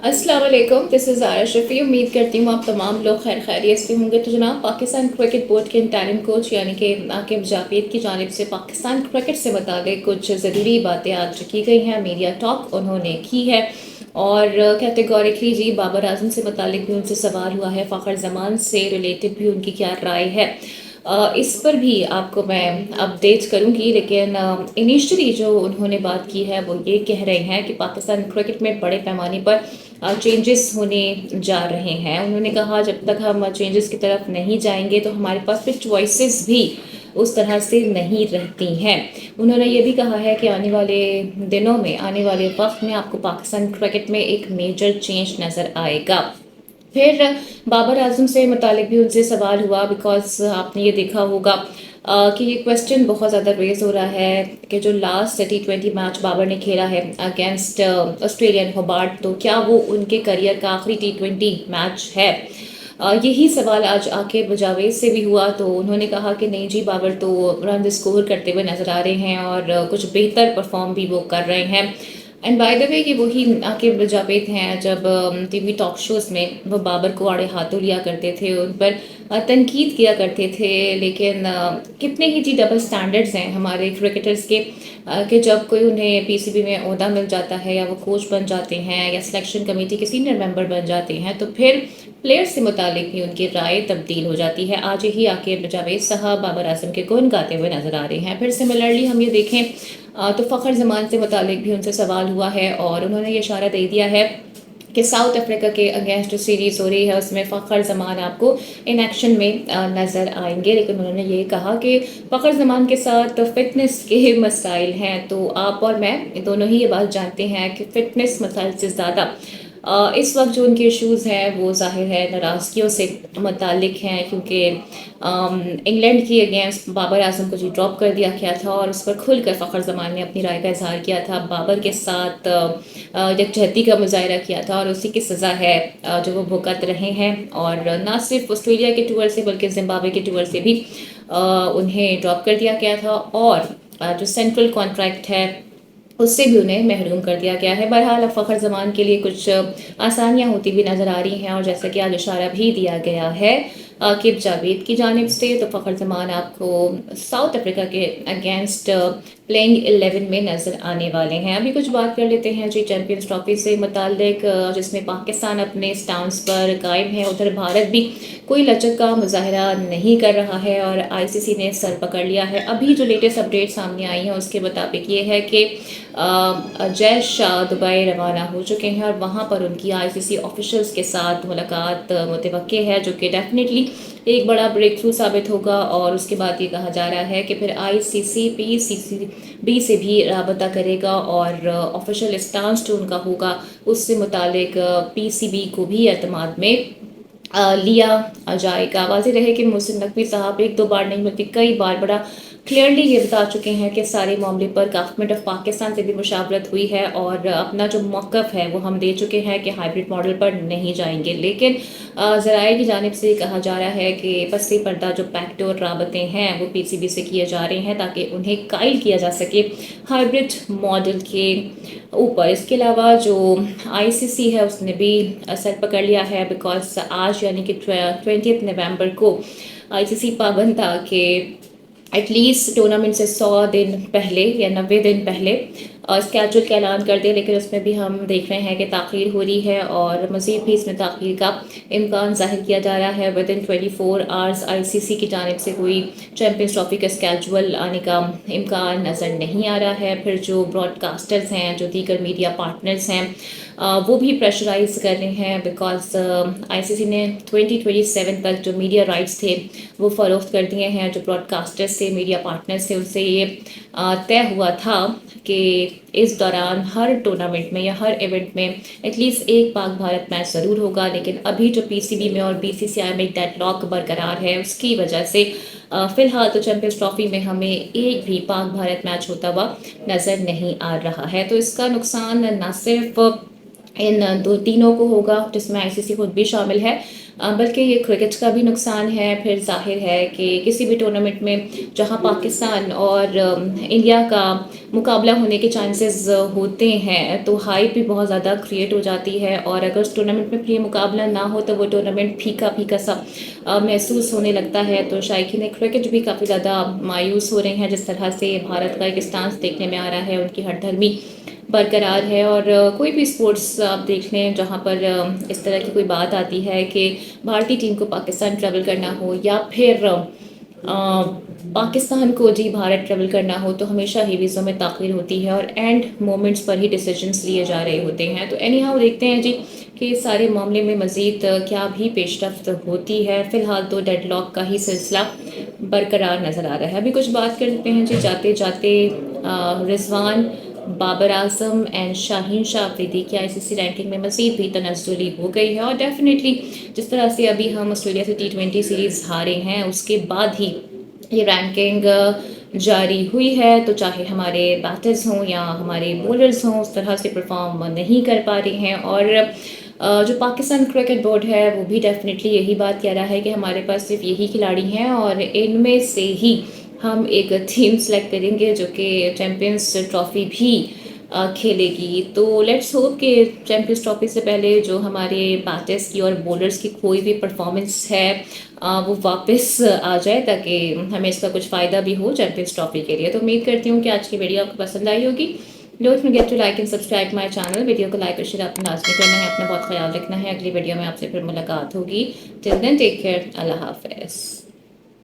अस्सलाम वालेकुम, this is Zaara Shafi. उम्मीद करती हूँ आप तमाम लोग खैर खैरियत से होंगे। तो जनाब, पाकिस्तान क्रिकेट बोर्ड के इंटरिम कोच यानी कि आकिब जावेद की जानिब से पाकिस्तान क्रिकेट से मुतालिक कुछ ज़रूरी बातें आज की गई हैं। मीडिया टॉक उन्होंने की है और कैटेगोरिकली जी बाबर आजम से मुतालिक भी उनसे सवाल हुआ है, फ़खर जमान से रिलेटेड भी उनकी क्या राय है। इस पर भी आपको मैं अपडेट करूंगी, लेकिन इनिशियली जो उन्होंने बात की है वो ये कह रहे हैं कि पाकिस्तान क्रिकेट में बड़े पैमाने पर चेंजेस होने जा रहे हैं। उन्होंने कहा जब तक हम चेंजेस की तरफ नहीं जाएंगे तो हमारे पास फिर चॉइसेस भी उस तरह से नहीं रहती हैं। उन्होंने ये भी कहा है कि आने वाले दिनों में, आने वाले वक्त में आपको पाकिस्तान क्रिकेट में एक मेजर चेंज नज़र आएगा। फिर बाबर आजम से मुतालिक भी उनसे सवाल हुआ, बिकॉज आपने ये देखा होगा कि ये क्वेश्चन बहुत ज़्यादा रेज हो रहा है कि जो लास्ट T20 मैच बाबर ने खेला है अगेंस्ट ऑस्ट्रेलियन होबार्ट, तो क्या वो उनके करियर का आखिरी T20 मैच है। यही सवाल आज आकिब जावेद से भी हुआ, तो उन्होंने कहा कि नहीं जी, बाबर तो रन स्कोर करते हुए नज़र आ रहे हैं और कुछ बेहतर परफॉर्म भी वो कर रहे हैं। एंड बाय द वे कि वही आकिब जावेद हैं, जब टीवी टॉक शोज़ में वो बाबर को आड़े हाथों लिया करते थे, उन पर तनकीद किया करते थे। लेकिन कितने ही जी डबल स्टैंडर्ड्स हैं हमारे क्रिकेटर्स के, कि जब कोई उन्हें पीसीबी में ओहदा मिल जाता है या वो कोच बन जाते हैं या सिलेक्शन कमेटी के सीनियर मेंबर बन जाते हैं, तो फिर प्लेयर्स से मुतालिक भी उनकी राय तब्दील हो जाती है। आज ही आकिब जावेद साहब बाबर आजम के गुण गाते हुए नजर आ रहे हैं। फिर सिमिलरली हम ये देखें तो फ़खर जमान से मुतालिक भी उनसे सवाल हुआ है और उन्होंने ये इशारा दे दिया है कि साउथ अफ्रीका के अगेंस्ट जो सीरीज़ हो रही है उसमें फ़खर जमान आपको इन एक्शन में नज़र आएंगे। लेकिन उन्होंने ये कहा कि फ़खर जमान के साथ फिटनेस के मसाइल हैं। तो आप और मैं दोनों ही ये बात जानते हैं कि फ़िटनेस मसाइल से ज़्यादा इस वक्त जो उनके इश्यूज़ हैं वो ज़ाहिर है नाराज़गियों से मुतालिक हैं, क्योंकि इंग्लैंड की अगेंस्ट बाबर आजम को जी ड्रॉप कर दिया गया था और उस पर खुलकर फ़खर जमान ने अपनी राय का इजहार किया था, बाबर के साथ यकजहती का मुजाहरा किया था और उसी की सज़ा है जो वो भुगत रहे हैं। और ना सिर्फ ऑस्ट्रेलिया के टूर से बल्कि जिम्बाब्वे के टूर से भी उन्हें ड्रॉप कर दिया गया था और जो सेंट्रल कॉन्ट्रैक्ट है उससे भी उन्हें महरूम कर दिया गया है। बहरहाल अब फ़खर जमान के लिए कुछ आसानियां होती भी नज़र आ रही हैं और जैसा कि आज इशारा भी दिया गया है आकिब जावेद की जानिब से, तो फ़खर जमान आपको साउथ अफ्रीका के अगेंस्ट प्लेइंग 11 में नज़र आने वाले हैं। अभी कुछ बात कर लेते हैं जी चैंपियंस ट्रॉफी से मुतालिक, जिसमें पाकिस्तान अपने स्टांस पर कायम है। उधर भारत भी कोई लचक का मुजाहरा नहीं कर रहा है और आईसीसी ने सर पकड़ लिया है। अभी जो लेटेस्ट अपडेट सामने आई है उसके मुताबिक ये है कि अजय शाह दुबई रवाना हो चुके हैं और वहाँ पर उनकी आईसीसी ऑफिशियल्स के साथ मुलाकात मुतवक्के है, जो कि डेफिनेटली एक बड़ा ब्रेक थ्रू साबित होगा। और उसके बाद ये कहा जा रहा है कि फिर आईसीसी पीसीबी से भी रबता करेगा और ऑफिशियल स्टांस जो उनका होगा उससे मुतालिक पीसीबी को भी एतमाद में लिया जाएगा। वाज़ेह रहे कि मोहसिन नकवी साहब एक दो बार नहीं बल्कि कई बार बड़ा क्लियरली ये बता चुके हैं कि सारे मामले पर गवर्नमेंट ऑफ पाकिस्तान से भी मुशावरत हुई है और अपना जो मौक़िफ़ है वो हम दे चुके हैं कि हाइब्रिड मॉडल पर नहीं जाएंगे। लेकिन ज़राए की जानिब से कहा जा रहा है कि पस्ती पर्दा जो बैकडोर राबते हैं वो पीसीबी से किए जा रहे हैं ताकि उन्हें कायल किया जा सके हाइब्रिड मॉडल के ऊपर। इसके अलावा जो आईसीसी है उसने भी सर पकड़ लिया है, बिकॉज आज यानी कि 20 नवंबर को आईसीसी पाबंद था कि एटलीस्ट टूर्नामेंट से 100 दिन पहले या 90 दिन पहले स्केड्यूल का ऐलान कर दे। लेकिन उसमें भी हम देख रहे हैं कि ताख़ीर हो रही है और मज़ीद भी इसमें ताख़ीर का इम्कान ज़ाहिर किया जा रहा है। विद इन 24 आवर्स आईसीसी की जानिब से कोई चैम्पियंस ट्रॉफी का स्केड्यूल आने का इम्कान नज़र नहीं आ रहा है। फिर जो ब्रॉडकास्टर्स हैं, जो दीगर मीडिया पार्टनर्स हैं, वो भी प्रेशराइज कर रहे हैं, बिकॉज आईसीसी ने 2027 तक जो मीडिया राइट्स थे वो फ़रोख्त कर दिए हैं। जो ब्रॉडकास्टर्स थे, मीडिया पार्टनर्स थे, उनसे ये तय हुआ था कि इस दौरान हर टूर्नामेंट में या हर इवेंट में एटलीस्ट एक पाक भारत मैच ज़रूर होगा। लेकिन अभी जो पीसीबी में और बीसीसीआई में डेडलॉक बरकरार है उसकी वजह से फ़िलहाल तो चैम्पियंस ट्रॉफी में हमें एक भी पाक भारत मैच होता हुआ नज़र नहीं आ रहा है। तो इसका नुकसान न सिर्फ इन दो तीनों को होगा जिसमें आईसीसी खुद भी शामिल है, بلکہ یہ کرکٹ کا بھی نقصان ہے. پھر ظاہر ہے کہ کسی بھی ٹورنامنٹ میں جہاں پاکستان اور انڈیا کا مقابلہ ہونے کے چانسز ہوتے ہیں تو ہائپ بھی بہت زیادہ کریٹ ہو جاتی ہے, اور اگر اس ٹورنامنٹ میں یہ مقابلہ نہ ہو تو وہ ٹورنامنٹ پھیکا پھیکا سا محسوس ہونے لگتا ہے. تو شائقین کرکٹ بھی کافی زیادہ مایوس ہو رہے ہیں جس طرح سے بھارت کا ایک اسٹانس دیکھنے میں آ رہا ہے. ان کی ہر دھرمی برقرار ہے, اور کوئی بھی اسپورٹس آپ دیکھ لیں جہاں پر اس طرح کی کوئی بات آتی ہے کہ بھارتی ٹیم کو پاکستان ٹریول کرنا ہو یا پھر پاکستان کو جی بھارت ٹریول کرنا ہو, تو ہمیشہ ہی ویزوں میں تاخیر ہوتی ہے اور and moments per he decisions لیے جا رہے ہوتے ہیں. تو اینی ہاؤ دیکھتے ہیں جی کہ اس سارے معاملے میں مزید کیا بھی پیش رفت ہوتی ہے. فی الحال تو ڈیڈ لاک کا ہی سلسلہ برقرار نظر آ رہا ہے. ابھی کچھ بات کرتے ہیں جی جاتے جاتے رضوان, بابر اعظم اینڈ شاہین شاہ آفریدی کی ICC رینکنگ میں مزید بھی تنزلی ہو گئی ہے. اور ڈیفینیٹلی جس طرح سے ابھی ہم آسٹریلیا سے T20 سیریز ہارے ہیں اس کے بعد ہی یہ رینکنگ جاری ہوئی ہے, تو چاہے ہمارے بیٹرز ہوں یا ہمارے بولرز ہوں اس طرح سے پرفارم نہیں کر پا رہے ہیں. اور جو پاکستان کرکٹ بورڈ ہے وہ بھی ڈیفینیٹلی یہی بات کہہ رہا ہے کہ ہمارے پاس صرف یہی کھلاڑی ہیں اور ان میں سے ہی ہم ایک ٹیم سلیکٹ کریں گے جو کہ چیمپئنس ٹرافی بھی کھیلے گی. تو لیٹس ہوپ کہ چیمپئنس ٹرافی سے پہلے جو ہمارے بیٹرز کی اور بولرز کی کوئی بھی پرفارمنس ہے وہ واپس آ جائے تاکہ ہمیں اس کا کچھ فائدہ بھی ہو چیمپئنس ٹرافی کے لیے. تو امید کرتی ہوں کہ آج کی ویڈیو آپ کو پسند آئی ہوگی. Don't forget to like and subscribe my channel. Video کو لائک اور شیئر آپ نے لازمی کرنا ہے. اپنا بہت خیال رکھنا ہے. اگلی ویڈیو میں آپ سے پھر ملاقات ہوگی. ٹل دین ٹیک کیئر. اللہ حافظ.